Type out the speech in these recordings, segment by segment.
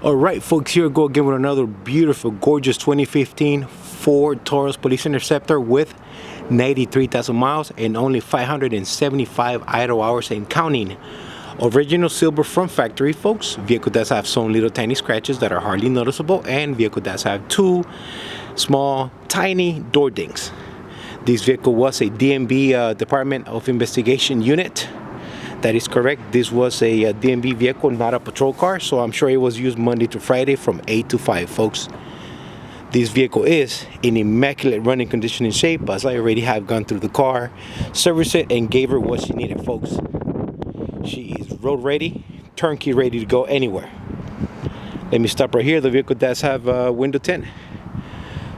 Alright folks, here we go again with another beautiful, gorgeous 2015 Ford Taurus Police Interceptor with 93,000 miles and only 575 idle hours and counting. Original silver from factory, folks. Vehicle does have some little tiny scratches that are hardly noticeable, and vehicle does have two small tiny door dings. This vehicle was a DMV Department of Investigation unit. That is correct. This was a DMV vehicle, not a patrol car, so I'm sure it was used Monday to Friday from 8 to 5, folks. This vehicle is in immaculate running condition and shape, as I already have gone through the car, serviced it, and gave her what she needed, folks. She is road ready, turnkey ready to go anywhere. Let me stop right here. The vehicle does have a window tint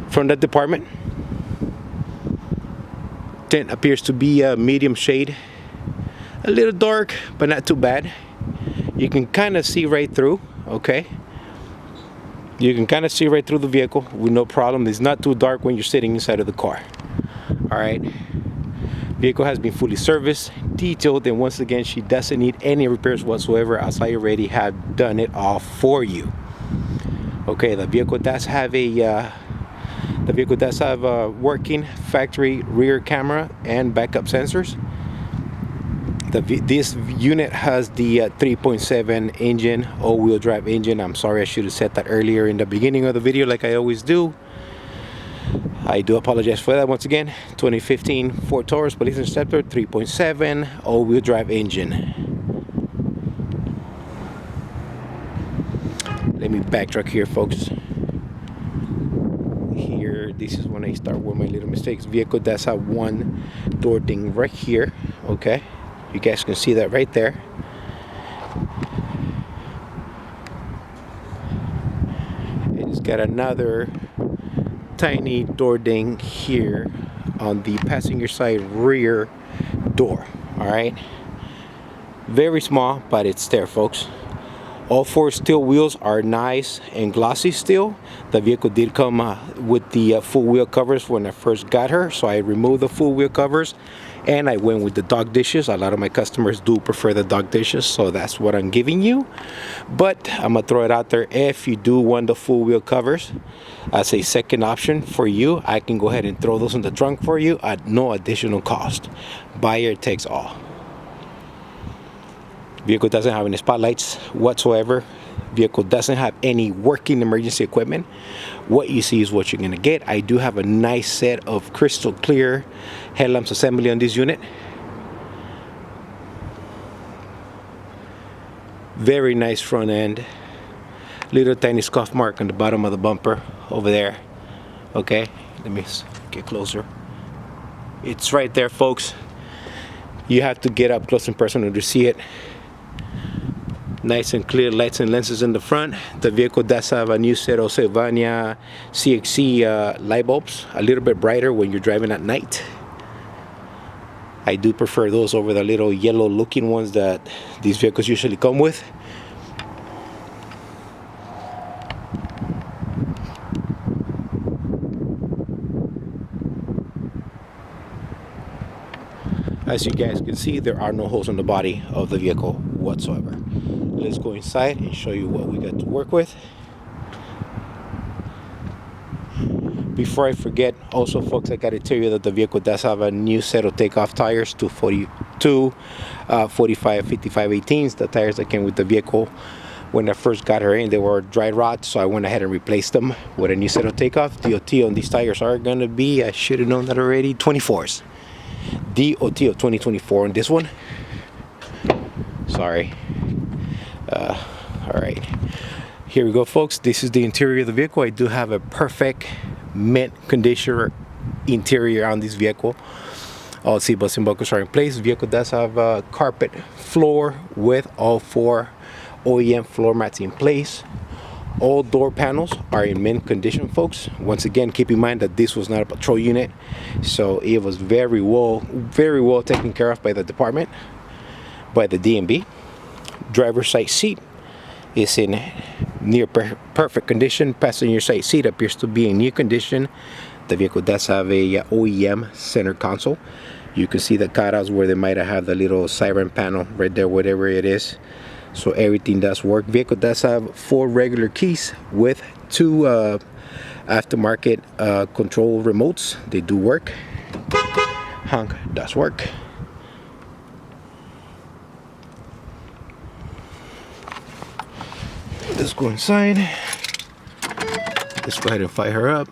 from that department. Tint appears to be a medium shade. A little dark, but not too bad. You can kind of see right through, okay? You can kind of see right through the vehicle with no problem. It's not too dark when you're sitting inside of the car. All right. Vehicle has been fully serviced, detailed, and once again, she doesn't need any repairs whatsoever, as I already have done it all for you. Okay, the vehicle does have a working factory rear camera and backup sensors. This unit has the 3.7 engine, all-wheel drive engine. I'm sorry, I should have said that earlier in the beginning of the video like I always do. I do apologize for that once again. 2015 Ford Taurus Police Interceptor 3.7 all-wheel drive engine. Let me backtrack here, folks. Here, this is when I start with my little mistakes. Vehicle does have one door ding right here, okay? You guys can see that right there. It's got another tiny door ding here on the passenger side rear door. All right, very small, but it's there, folks. All four steel wheels are nice and glossy steel. The vehicle did come with the full wheel covers when I first got her, so I removed the full wheel covers and I went with the dog dishes. A lot of my customers do prefer the dog dishes, so that's what I'm giving you. But I'm gonna throw it out there. If you do want the full wheel covers as a second option for you, I can go ahead and throw those in the trunk for you at no additional cost. Buyer takes all. Vehicle doesn't have any spotlights whatsoever. Vehicle doesn't have any working emergency equipment. What you see is what you're gonna get. I do have a nice set of crystal clear headlamps assembly on this unit. Very nice front end. Little tiny scuff mark on the bottom of the bumper over there. Okay, let me get closer. It's right there, folks. You have to get up close and personal to see it. Nice and clear lights and lenses in the front. The vehicle does have a new set of Sylvania CXC light bulbs, a little bit brighter when you're driving at night. I do prefer those over the little yellow looking ones that these vehicles usually come with. As you guys can see, there are no holes in the body of the vehicle whatsoever. Let's go inside and show you what we got to work with. Before I forget, also, folks, I gotta tell you that the vehicle does have a new set of takeoff tires, 242, 45, 55, 18s. The tires that came with the vehicle when I first got her in, they were dry rot, so I went ahead and replaced them with a new set of takeoff. DOT on these tires are gonna be, I should have known that already, 24s. DOT of 2024 on this one. Sorry. All right, here we go, folks. This is the interior of the vehicle. I do have a perfect mint conditioner interior on this vehicle. All seat belts and buckles are in place. The vehicle does have a carpet floor with all four OEM floor mats in place. All door panels are in mint condition, folks. Once again, keep in mind that this was not a patrol unit, so it was very well taken care of by the department, by the DMV. Driver's side seat is in near perfect condition. Passenger side seat appears to be in new condition. The vehicle does have a OEM center console. You can see the cutouts where they might have the little siren panel right there, whatever it is. So everything does work. Vehicle does have 4 regular keys with 2 aftermarket control remotes. They do work. Honk does work. Let's go inside. Let's go ahead and fire her up.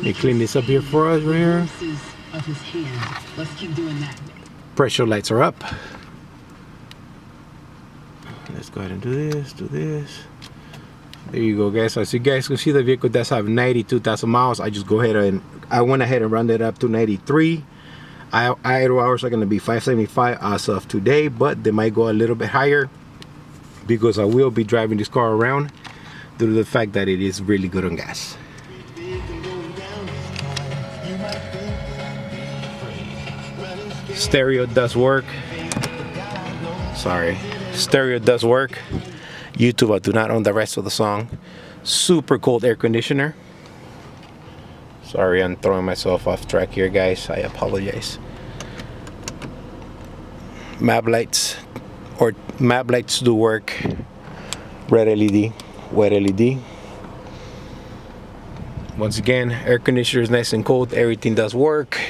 They clean this up here for us right here. Let's keep doing that. Pressure lights are up. Let's go ahead and do this, There you go, guys. So as you guys can see, the vehicle does have 92,000 miles. I went ahead and rounded it up to 93. Idle hours are going to be 575 as of today, but they might go a little bit higher because I will be driving this car around due to the fact that it is really good on gas. Stereo does work. Sorry. Stereo does work. YouTube, I do not own the rest of the song. Super cold air conditioner. Sorry, I'm throwing myself off track here, guys. I apologize. Map lights do work. Red LED, wet LED. Once again, air conditioner is nice and cold. Everything does work.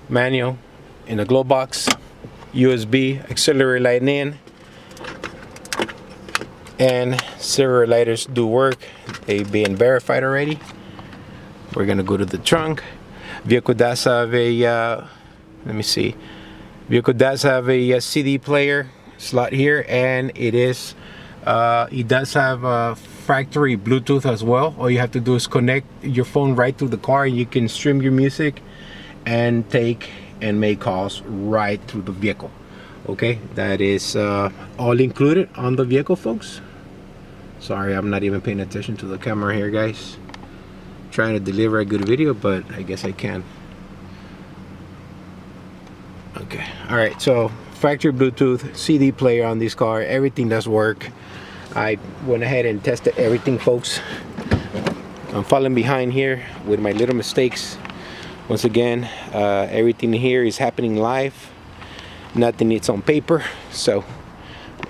Manual in the glove box. USB auxiliary light in. And serial lighters do work. They've been verified already. We're gonna go to the trunk. Vehicle does have a let me see. Vehicle does have a CD player slot here, and it does have a factory Bluetooth as well. All you have to do is connect your phone right through the car, and you can stream your music and take and make calls right through the vehicle. Okay, that is all included on the vehicle, folks. Sorry, I'm not even paying attention to the camera here, guys. Trying to deliver a good video, but I guess I can. Okay, all right, so factory Bluetooth, CD player on this car, everything does work. I went ahead and tested everything, folks. I'm falling behind here with my little mistakes. Once again, everything here is happening live. Nothing is on paper. So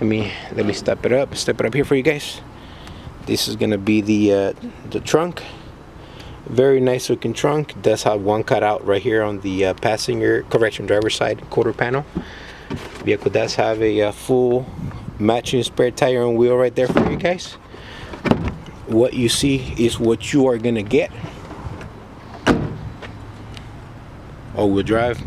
let me step it up here for you guys. This is gonna be the trunk. Very nice looking trunk. It does have one cutout right here on the driver's side quarter panel. Vehicle does have a full matching spare tire and wheel right there for you guys. What you see is what you are gonna get. All-wheel drive.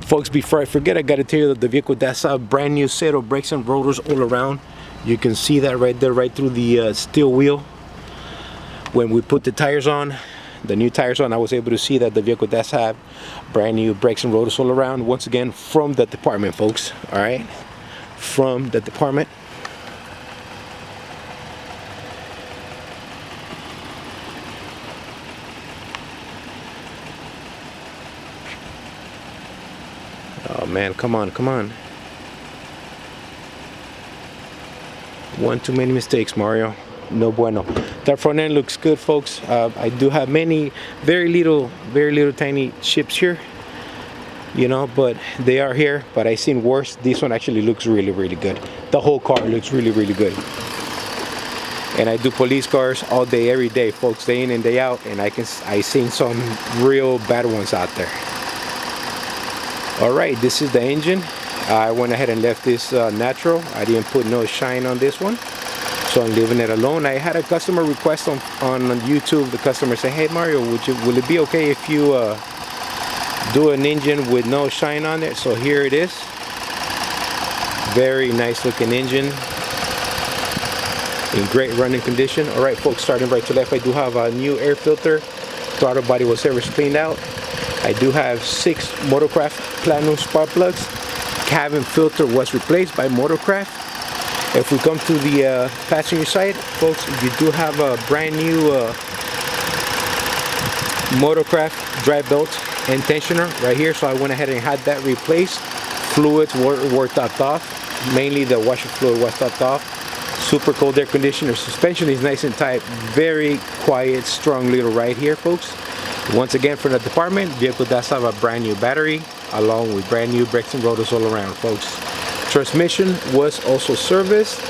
Folks, before I forget, I gotta tell you that the vehicle does have a brand new set of brakes and rotors all around. You can see that right there, right through the steel wheel. When we put the tires on, the new tires on, I was able to see that the vehicle does have brand new brakes and rotors all around. Once again, from the department, folks. All right, from the department. Oh man, come on. One too many mistakes, Mario. No bueno. That front end looks good, folks. I do have many very little tiny chips here, you know, but they are here. But I seen worse. This one actually looks really good. The whole car looks really good. And I do police cars all day, every day, folks, day in and day out, and I seen some real bad ones out there. All right, this is the engine. I went ahead and left this natural. I didn't put no shine on this one, so I'm leaving it alone. I had a customer request on YouTube. The customer said, "Hey Mario, will it be okay if you do an engine with no shine on it?" So here it is. Very nice looking engine in great running condition. All right, folks, starting right to left, I do have a new air filter. Throttle body was service cleaned out. I do have 6 Motorcraft Platinum spark plugs. Cabin filter was replaced by Motorcraft. If we come to the passenger side, folks, you do have a brand new Motorcraft dry belt and tensioner right here. So I went ahead and had that replaced. Fluids were topped off. Mainly the washer fluid was topped off. Super cold air conditioner. Suspension is nice and tight. Very quiet, strong little ride here, folks. Once again, from the department, vehicle does have a brand new battery. along with brand new brakes and rotors all around, folks. Transmission was also serviced,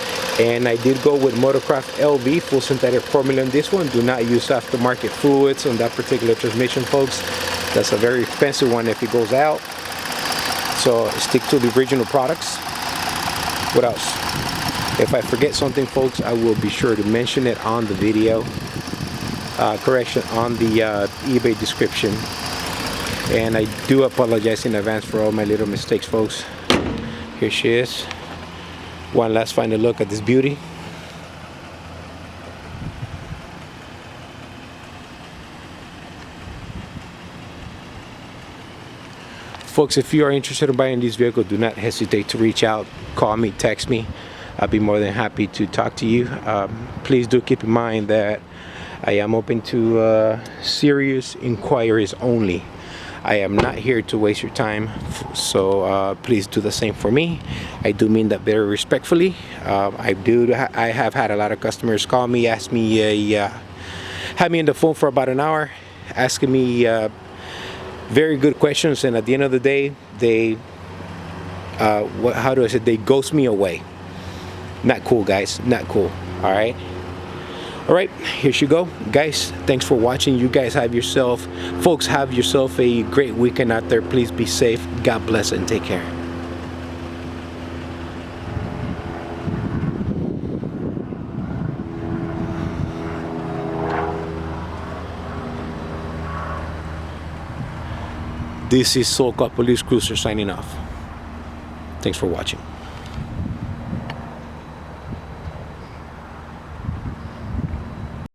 and I did go with Motorcraft LV full synthetic formula on this one. Do not use aftermarket fluids on that particular transmission, folks. That's a very expensive one if it goes out. So stick to the original products. What else? If I forget something, folks, I will be sure to mention it on the video. Correction on the eBay description. And I do apologize in advance for all my little mistakes, folks. Here she is. One last final look at this beauty. Folks, if you are interested in buying this vehicle, do not hesitate to reach out, call me, text me. I'll be more than happy to talk to you. Please do keep in mind that I am open to serious inquiries only. I am not here to waste your time, so please do the same for me. I do mean that very respectfully. I have had a lot of customers call me, ask me, had me on the phone for about an hour, asking me very good questions, and at the end of the day, they, how do I say, they ghost me away. Not cool, guys, not cool, all right? All right, here you go, guys. Thanks for watching. You guys have yourself, folks, have yourself a great weekend out there. Please be safe. God bless and take care. This is SoCal Police Cruiser signing off. Thanks for watching.